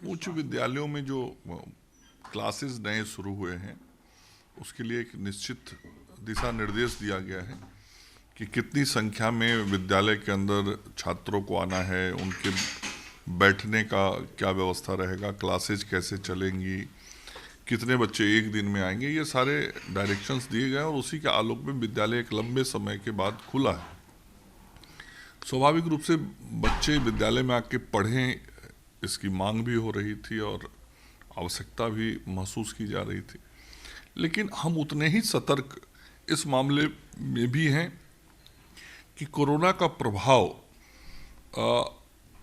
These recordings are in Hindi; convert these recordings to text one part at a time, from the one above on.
उच्च विद्यालयों में जो क्लासेस नए शुरू हुए हैं उसके लिए एक निश्चित दिशा निर्देश दिया गया है कि कितनी संख्या में विद्यालय के अंदर छात्रों को आना है, उनके बैठने का क्या व्यवस्था रहेगा, क्लासेज कैसे चलेंगी, कितने बच्चे एक दिन में आएंगे, ये सारे डायरेक्शंस दिए गए हैं और उसी के आलोक में विद्यालय एक लंबे समय के बाद खुला है। स्वाभाविक रूप से बच्चे विद्यालय में आके पढ़ें, इसकी मांग भी हो रही थी और आवश्यकता भी महसूस की जा रही थी, लेकिन हम उतने ही सतर्क इस मामले में भी हैं कि कोरोना का प्रभाव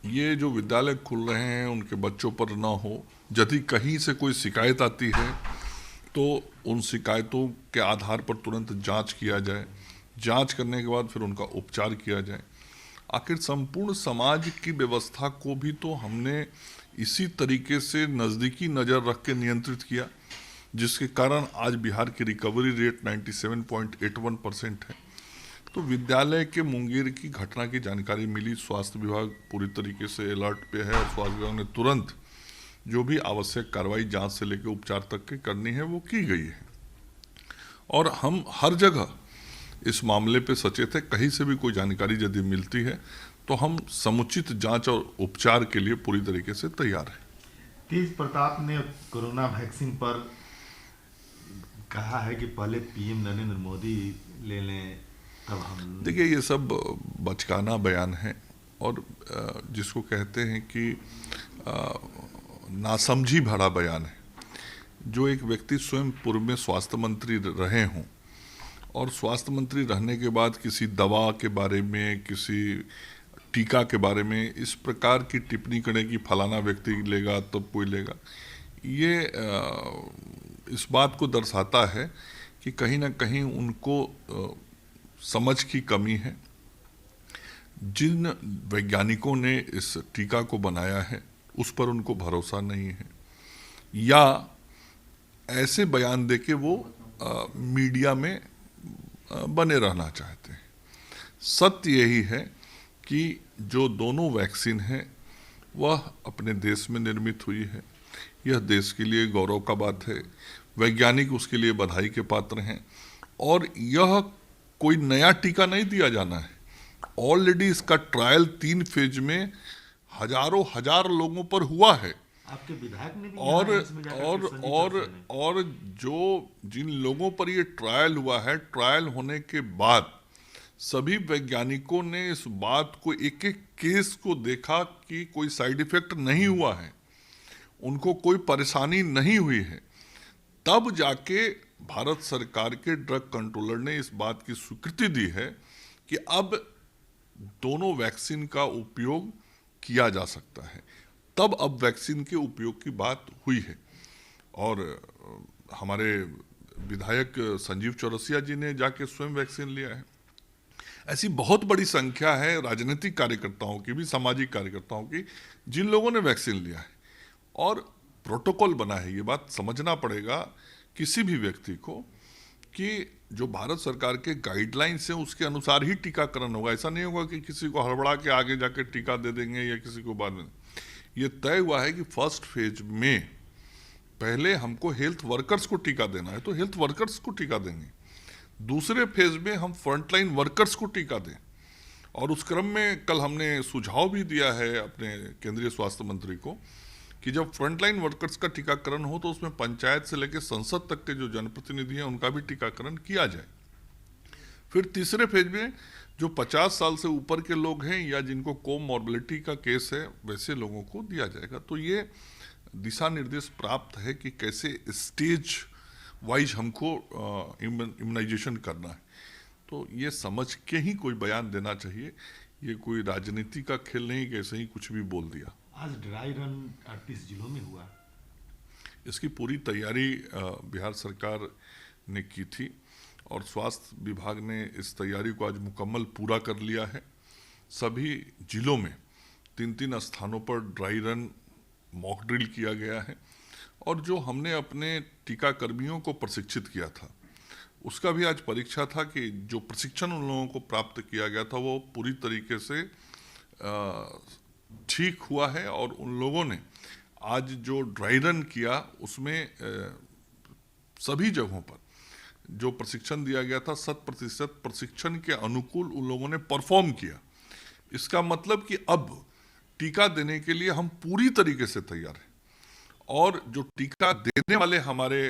ये जो विद्यालय खुल रहे हैं उनके बच्चों पर ना हो। यदि कहीं से कोई शिकायत आती है तो उन शिकायतों के आधार पर तुरंत जांच किया जाए, जांच करने के बाद फिर उनका उपचार किया जाए। आखिर संपूर्ण समाज की व्यवस्था को भी तो हमने इसी तरीके से नज़दीकी नज़र रख के नियंत्रित किया, जिसके कारण आज बिहार की रिकवरी रेट 97.81% है। तो विद्यालय के मुंगेर की घटना की जानकारी मिली, स्वास्थ्य विभाग पूरी तरीके से अलर्ट पे है और स्वास्थ्य विभाग ने तुरंत जो भी आवश्यक कार्रवाई जांच से लेकर उपचार तक की करनी है वो की गई है और हम हर जगह इस मामले पे सचेत है। कहीं से भी कोई जानकारी यदि मिलती है तो हम समुचित जांच और उपचार के लिए पूरी तरीके से तैयार हैं। तेज प्रताप ने कोरोना वैक्सीन पर कहा है कि पहले पीएम नरेंद्र मोदी ले लें तब हम। देखिए, ये सब बचकाना बयान है और जिसको कहते हैं कि नासमझी भरा बयान है। जो एक व्यक्ति स्वयं पूर्व में स्वास्थ्य मंत्री रहे हों और स्वास्थ्य मंत्री रहने के बाद किसी दवा के बारे में, किसी टीका के बारे में इस प्रकार की टिप्पणी करें कि फलाना व्यक्ति लेगा तब कोई लेगा, ये इस बात को दर्शाता है कि कहीं ना कहीं उनको समझ की कमी है। जिन वैज्ञानिकों ने इस टीका को बनाया है उस पर उनको भरोसा नहीं है, या ऐसे बयान दे के वो मीडिया में बने रहना चाहते हैं। सत्य यही है कि जो दोनों वैक्सीन है वह अपने देश में निर्मित हुई है। यह देश के लिए गौरव का बात है, वैज्ञानिक उसके लिए बधाई के पात्र हैं और यह कोई नया टीका नहीं दिया जाना है। ऑलरेडी इसका ट्रायल 3 फेज में हजारों हजार लोगों पर हुआ है। आपके विधायक ने भी और जो जिन लोगों पर ये ट्रायल हुआ है, ट्रायल होने के बाद सभी वैज्ञानिकों ने इस बात को, एक एक केस को देखा कि कोई साइड इफेक्ट नहीं हुआ है, उनको कोई परेशानी नहीं हुई है। तब जाके भारत सरकार के ड्रग कंट्रोलर ने इस बात की स्वीकृति दी है कि अब दोनों वैक्सीन का उपयोग किया जा सकता है। तब अब वैक्सीन के उपयोग की बात हुई है और हमारे विधायक संजीव चौरसिया जी ने जाके स्वयं वैक्सीन लिया है। ऐसी बहुत बड़ी संख्या है राजनीतिक कार्यकर्ताओं की भी, सामाजिक कार्यकर्ताओं की, जिन लोगों ने वैक्सीन लिया है और प्रोटोकॉल बना है। ये बात समझना पड़ेगा किसी भी व्यक्ति को कि जो भारत सरकार के गाइडलाइंस हैं उसके अनुसार ही टीकाकरण होगा। ऐसा नहीं होगा कि किसी को हड़बड़ा के आगे जाके टीका दे देंगे या किसी को बाद में। ये तय हुआ है कि फर्स्ट फेज में पहले हमको हेल्थ वर्कर्स को टीका देना है तो हेल्थ वर्कर्स को टीका देंगे, दूसरे फेज में हम फ्रंटलाइन वर्कर्स को टीका दें। और उस क्रम में कल हमने सुझाव भी दिया है अपने केंद्रीय स्वास्थ्य मंत्री को कि जब फ्रंटलाइन वर्कर्स का टीकाकरण हो तो उसमें पंचायत से लेकर संसद तक के जो जनप्रतिनिधि हैं उनका भी टीकाकरण किया जाए। फिर तीसरे फेज में जो 50 साल से ऊपर के लोग हैं या जिनको कोमॉर्बिडिटी का केस है वैसे लोगों को दिया जाएगा। तो ये दिशा निर्देश प्राप्त है कि कैसे स्टेज वाइज हमको इम्यूनाइजेशन करना है। तो ये समझ के ही कोई बयान देना चाहिए, ये कोई राजनीति का खेल नहीं कि ऐसे ही कुछ भी बोल दिया। आज ड्राई रन 38 जिलों में हुआ। इसकी पूरी तैयारी बिहार सरकार ने की थी और स्वास्थ्य विभाग ने इस तैयारी को आज मुकम्मल पूरा कर लिया है। सभी जिलों में 3-3 स्थानों पर ड्राई रन मॉक ड्रिल किया गया है और जो हमने अपने टीकाकर्मियों को प्रशिक्षित किया था उसका भी आज परीक्षा था कि जो प्रशिक्षण उन लोगों को प्राप्त किया गया था वो पूरी तरीके से ठीक हुआ है और उन लोगों ने आज जो ड्राई रन किया उसमें सभी जगहों पर जो प्रशिक्षण दिया गया था 100% प्रशिक्षण के अनुकूल उन लोगों ने परफॉर्म किया। इसका मतलब कि अब टीका देने के लिए हम पूरी तरीके से तैयार हैं और जो टीका देने वाले हमारे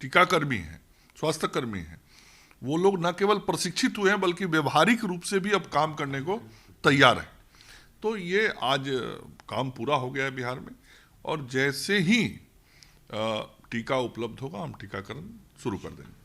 टीकाकर्मी हैं, स्वास्थ्यकर्मी हैं, वो लोग न केवल प्रशिक्षित हुए हैं बल्कि व्यवहारिक रूप से भी अब काम करने को तैयार हैं। तो ये आज काम पूरा हो गया है बिहार में और जैसे ही टीका उपलब्ध होगा हम टीकाकरण शुरू कर देंगे।